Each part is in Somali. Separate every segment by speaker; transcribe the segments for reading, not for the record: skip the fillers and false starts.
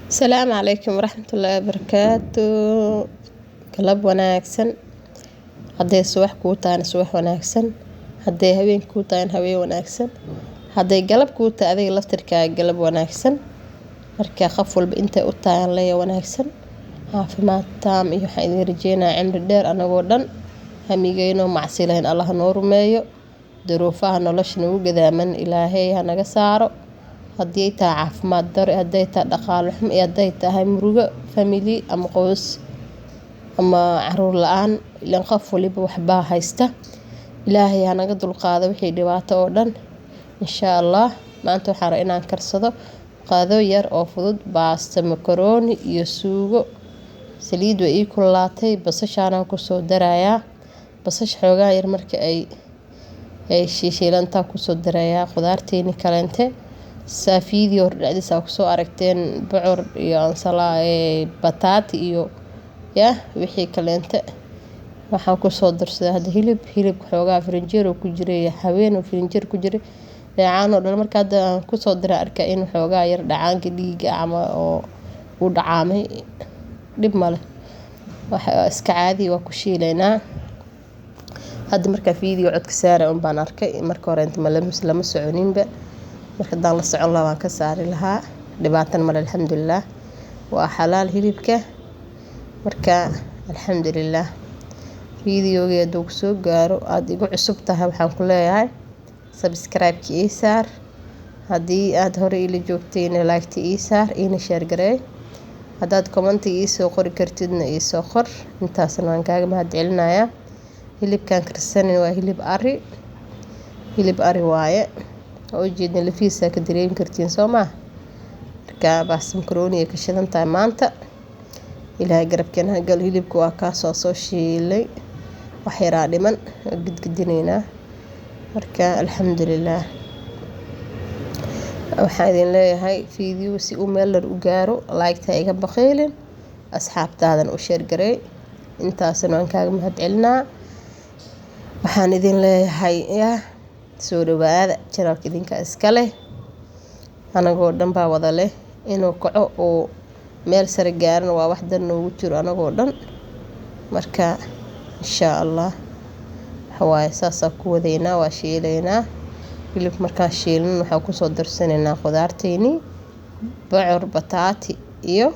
Speaker 1: السلام عليكم ورحمة الله وبركاته. galab wanaagsan. hadday subax kuu tahayna subax wanaagsan, hadday habeen kuu tahayna habeen wanaagsan, hadday galab kuu tahay adiga laftirkaaga galab wanaagsan. marka qof walba intay u tahay leeya wanaagsan, caafimaad taam iyo waxaan idin rajeynayaa cimri dheer anagoo dhan, hamigeyno macsi lahayn allah noo rumeeyo, duruufaha nolosha nagu gadaaman ilaahay ha naga saaro. haddii tahay caafimaad daro, hadday tahay dhaqaale xumo, iyo hadday tahay murugo family ama qoys ama caruur la-aan, ilaan qof waliba waxbaa haysta. ilaahay ha naga dulqaado wixii dhibaato oo dhan insha allah. maanta waxaan rabaa inaan karsado qaado yar oo fudud, baasta makaroni iyo suugo. saliid way ii kululaatay, basashaanaan kusoo darayaa. basasha xoogaa yar marka ay shiishiilantaa kusoo darayaa khudaarteeni kaleente. saafiidii hor dhacdiisa kusoo aragteen bocor iyo ansalaa bataati iyo wixii kaleente. waxaan kusoo darsaday hadda hilibka xoogaa firinjeero ku jiray, haween firinjeer ku jiray, dhacaan oo dhan. marka hadda aan kusoo diray arkaa in xoogaa yar dhacaanka dhiiga ama oo u dhacaamay, dhib male, waxa iska caadi waa ku shiilaynaa. hadda markaa fiideo codka saara un baan arkay, marka hore inta lama soconinba, marka hadaan la socon lahaa waan ka saari lahaa, dhibaatan male alxamdulilah. waa xalaal hilibka, marka alxamdulilah. fiideogii hadduu kusoo gaaro aada igu cusub tahay waxaan ku leeyahay subscribe-ki ii saar, haddii aad hore ila joogtayna like-ta ii saar, iina share gareey. haddaad commenti ii soo qori kartidna ii soo qor, intaasna waan kaaga mahad celinayaa. hilibkan karsanin waa hilib ari waaye, oo ujeedna lafiisa ka dareemi kartiin soo maa. marka baasta makaroni ay ka shidan tahay maanta, ilaahay garabkeena ha galo. hilibka waa kaasoo soo shiilay, wax yaraa dhiman, gidgidinaynaa. marka alxamdulilah. waxaan idin leeyahay fiideo si uu meel dheer u gaaro, like-ta iga baqiilin, asxaabtaadan u share gareey. intaasna waan kaaga mahad celinaa. waxaan idin leeyahay soo dhawaada, channelka idinka iska leh, anagoo dhan baa wada leh. inuu kaco oo meel sare gaaran waa wax dan noogu jiro anagoo dhan. marka insha allah waxawaaye saasaa ku wadaynaa, waa shiilaynaa. hilibka markaan shiilin waxaan kusoo darsanaynaa khudaarteeni, bocor, bataati iyo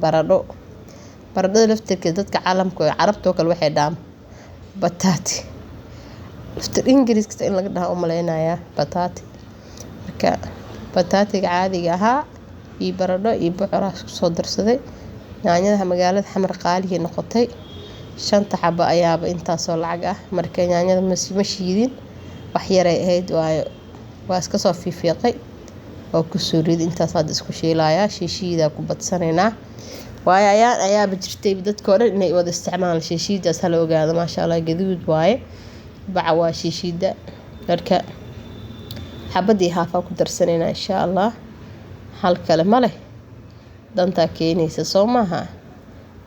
Speaker 1: baradho. baradhada laftirkeeda dadka caalamka carabtoo kale waxay dhahaan bataati, laftir ingiriiska in laga dhaha u malaynayaa bataati. marka bataatiga caadiga ahaa iyo baradho iyo bocoraas kusoo darsaday. yaanyada magaalada xamar qaaliga noqotay, 5 xabo ayaaba intaasoo lacag ah. marka yaanyada ma shiidin, wax yaray ahayd waayo, waa iska soo fiifiiqay oo kusoo rid. intaas hadda isku shiilayaa, shiishiida ku badsanaynaa. waayo ayaaba jirtay dadkoo dhan inay wada isticmaalaan shiishiidaas, hala ogaado. maasha allah, gaduud waaye, baca waa shiishiida. marka xabadii haafaa ku darsanaynaa insha allah. hal kale ma leh, dantaa keenaysa soo maaha.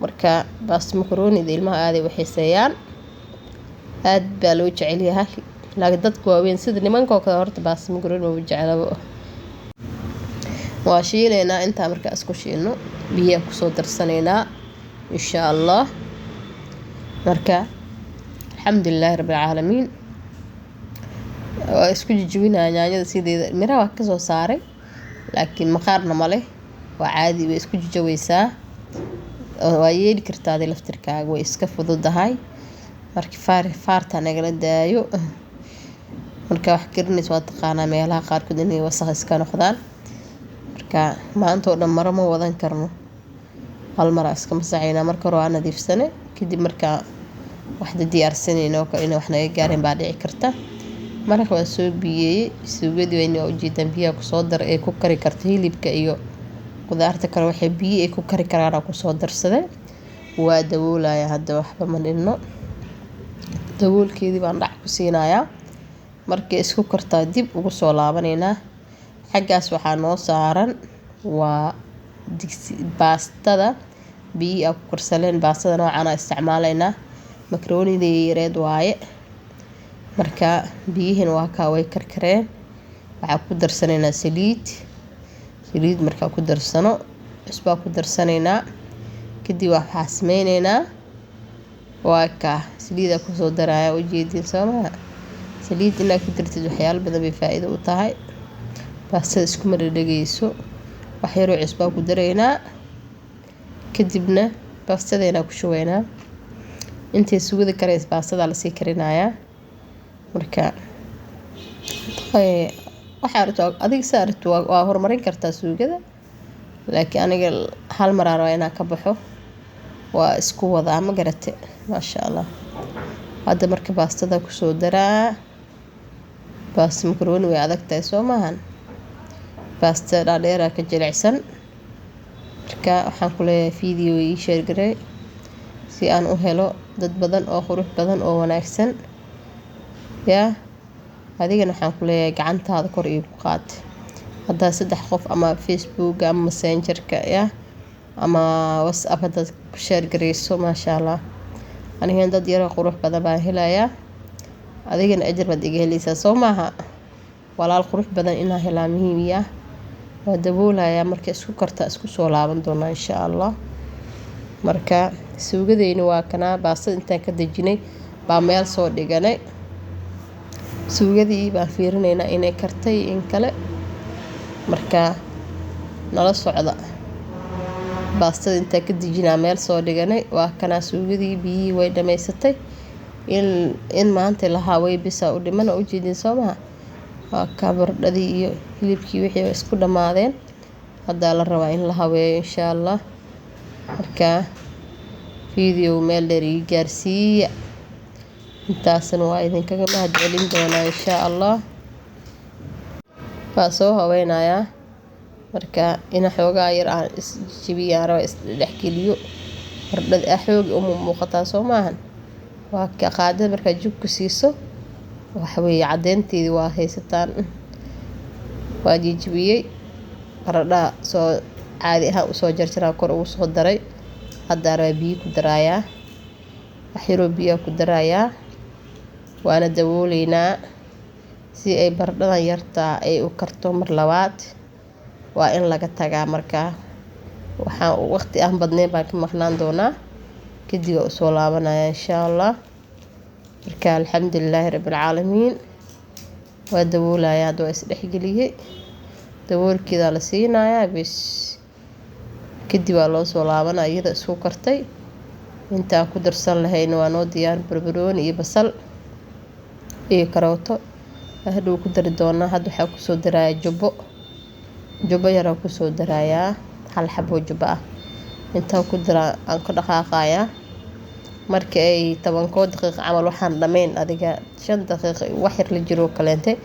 Speaker 1: marka baasta makaronida ilmaha aaday waxayseeyaan, aad baa loo jecel yahay. laakiin dadka waaweyn sida nimankoo kale horta baasta makaroni ma jecelaba. waa shiilaynaa. intaa markaa isku shiilno biyaha kusoo darsanaynaa insha allah. marka alxamdulilahi rabbilcaalamiin. waa isku jijibinaa yaanyada sideeda, miraha waa kasoo saaray laakiin maqaarna ma leh, waa caadi, way isku jijaweysaa. waa yeeli kartaa adi laftirkaaga, way iska fududahay. marka faarta nagala daayo. marka wax karinaysa waa taqaanaa meelaha qaarkood inay wasakh iska noqdaan. marka maanta oo dhan maro ma wadan karno, hal maraa iska masaxaynaa. marka hore waa nadiifsane, kadib markaa waxda diyaarsanayno oo kale inay wax naga gaareen baa dhici karta. marka waa soo biyeeyey, suugadii wayna ujeedaan biyaha kusoo dar ee ku kari karta hilibka iyo khudaarta kale. waxay biyo ay ku kari karaan kusoo darsaday. waa daboolaya hadda, waxba ma dhinno. daboolkeedii baan dhac ku siinayaa. markay isku kartaa dib ugu soo laabanaynaa. xaggaas waxaa noo saaran waa digsi baastada, biyi ku karsaleen. baastada noocaana isticmaalaynaa, makaronida yareed waaye. marka biyihiin waa kaa way karkareen. waxaa ku darsanaynaa saliid markaa ku darsano cusbaa ku darsanaynaa. kadib waxaa sameynaynaa waa ka saliida kusoo daraya ujeedin soomaa. saliid inaad ku dartid waxyaalo badan bay faa'iido u tahay. baastada isku mar dhageyso wax yaroo cusbaa ku daraynaa. kadibna baastadeena ku shubaynaa. intay sugada karays baastada la sii karinayaa. marka waxaa rabto adiga saarto waa horumarin kartaa sugada. laakiin aniga hal mar aan inaan ka baxo waa isku wadaa ma garate maasha Allah. hadda marka baastada ku soo daraa. baasta makaroni way adag tahay soo maahan. baasta dhaadheer ka jilicsan. marka waxaan ku leeyahay video ii share garay si aan u helo dad badan oo qurux badan oo wanaagsan yaa adigana waxaan ku leeyahay gacantaada kor iigu qaad. haddaa 3 qof ama Facebook ama Messenger-ka yaa ama WhatsApp haddaad ku share garayso maasha Allah. aniga dad yar oo qurux badan baan helayaa. adigana ajar baad iga helaysaa soo maaha. walaal qurux badan inaan helaa muhiim ah. waa daboolayaa marka isku karta isku soo laaban doona insha Allah. marka suugadeyna waa kana baastada intaan ka dajinay baa meel soo dhiganay. suugadii baan fiirinaynaa inay kartay in kale. marka nala socda. baastada intaan ka dajinaa meel soo dhiganay waa kana suugadii biyihii way dhamaysatay. in maanta lahaa way bisa u dhimana u jeedin soo maaha. waa ka baradhadii iyo hilibkii wixii isku dhamaadeen. hadda la rabaa in la habeeyo insha Allah. marka video meel dheer ii gaarsiiya. intaasna waa idinkaga mahad celin doonaa insha Allah. baa soo haweenayaa. marka ina xoogaa yar aan isjibiyaan raba isdhexgeliyo. baradhada xoog muuqataa soo maahan. waa ka qaadada markaa jug ku siiso waxa weeye cadeynteedii waa haysataan. waa jijibiyey baradhada soo caadi ahaan u soo jarjaraa kor ugu soo daray. hadda rabaa biyo ku darayaa. wax yaroo biyo ku darayaa. waana dabooleynaa si ay baradhadan yartaa ay u karto mar labaad. waa in laga tagaa markaa. waxaan waqti aan badnayn baan ka maqnaan doonaa. kadib waa soo laabanaya insha Allah. marka alxamdulilaahi rabbil caalamiin. waa daboolayaa hadda waa isdhexgeliyey. daboolkeeda la siinayaa bis. kadib waa loo soo laabanaya iyada isku kartay. intaan ku darsan lahayn waa noo diyaar barbarooni iyo basal iyo karooto. hadhow ku dari doonaa. hadda waxaa ku soo darayaa jubbo yar ku soo darayaa. hal xabo jubbo ah intaan ku dara aan ka dhaqaaqayaa. marka ay 10 daqiiqo camal waxaan dhameyn adiga 5 daqiiqo wax yar la jiro kaleente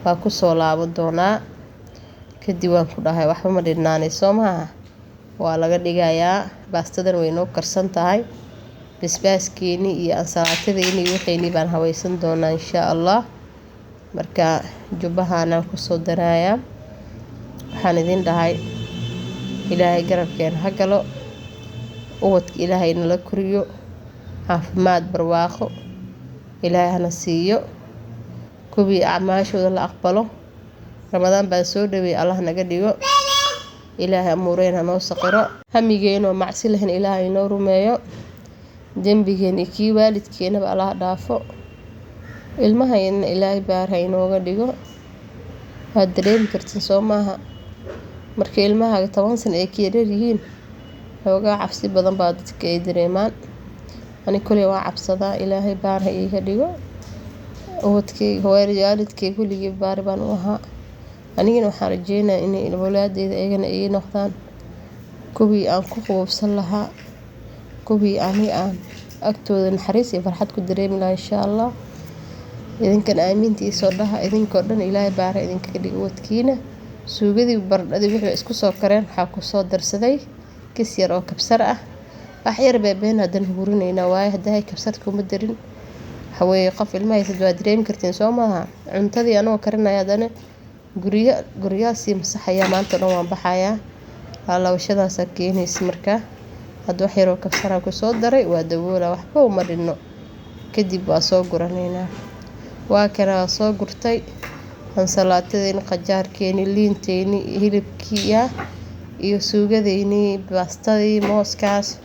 Speaker 1: waa ku soo laaban doonaa. kadib waan ku dhahay waxba ma dhinaanay soo maaha. waa laga dhigayaa. baastadan way noo karsan tahay. basbaaskeeni iyo ansalaatadeeni waxayni baan haweysan doonaa insha Allah. marka jubbahaana ku soo darayaa. waxaan idin dhahay ilaahay garabkeena ha galo. ubadka ilaahay nala koriyo. caafimaad barwaaqo ilaahay hana siiyo. kubii acmaashooda la aqbalo. ramadaan baa soo dhaweey Allah naga dhigo. ilaahay amuureen noo saqiro. hamigeena macsi lahayn ilaahay noo rumeeyo. dembigeena kii waalidkeenaba Allah dhaafo. ilmahayna ilaahay baarhay inooga dhigo. waad dareemi kartin soo maaha. marka ilmaha 10 sano ay ka yar yihiin xoogaa cabsi badan baa dadka ay dareemaan. ani kulay waa cabsadaa. ilaahay baarhay iga dhigo. ubadkay waalidkay kuligii baar baan u ahaa. anigana waxaan rajeynayaa inay awlaadeyda ayagana ay noqdaan kuwii aan ku quubsan lahaa. kuwii aan agtooda naxariis iyo farxad ku dareemi lahaa insha Allah. idinkan aamintiisa dhaha idinkoo dhan ilaahay baar idinka dhigo wadkiina. suugadii baradhadii wixii isku soo kareen waxaa ku soo darsaday kis yar oo kabsar ah. wax yar beebeen hadan hurinayna waaye haday kabsar kuma darin. waxa weeye qof ilmaha waa dareemi kartiin soo maaha. cuntadii anoo karinaya hadana guriyaasi masaxaya maanta dhan waan baxayaa. lawashadaas keenaysa marka. hadda wax yar oo kabsar ku soo daray waa daboola waxba uma dhinno. kadib waa soo guranaynaa. waa kana soo gurtay ansalaatadeena qajaarkeeni liinteeni hilibkii iyo suugadeynii baastadii mooskaas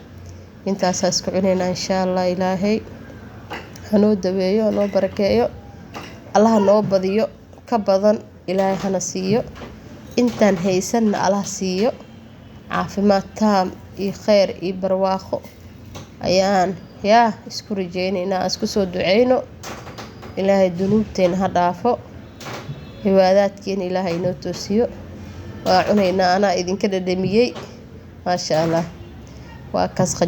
Speaker 1: intaas isku cunayna insha Allah. Ilaahay hanoo daweeyo hanoo barakeeyo, Allah noo badiyo ka badan Ilaahay hana siiyo, intaan haysanna Allah siiyo caafimaad taam iyo khayr iyo barwaaqo ayaan isku rajaynaynaa. Isku soo duceyno Ilaahay dunuubteena ha dhaafo, cibaadaadkeena Ilaahay inoo toosiyo. waa cunaynaa anaa idinka dhadhamiyey maasha Allah. waa kaas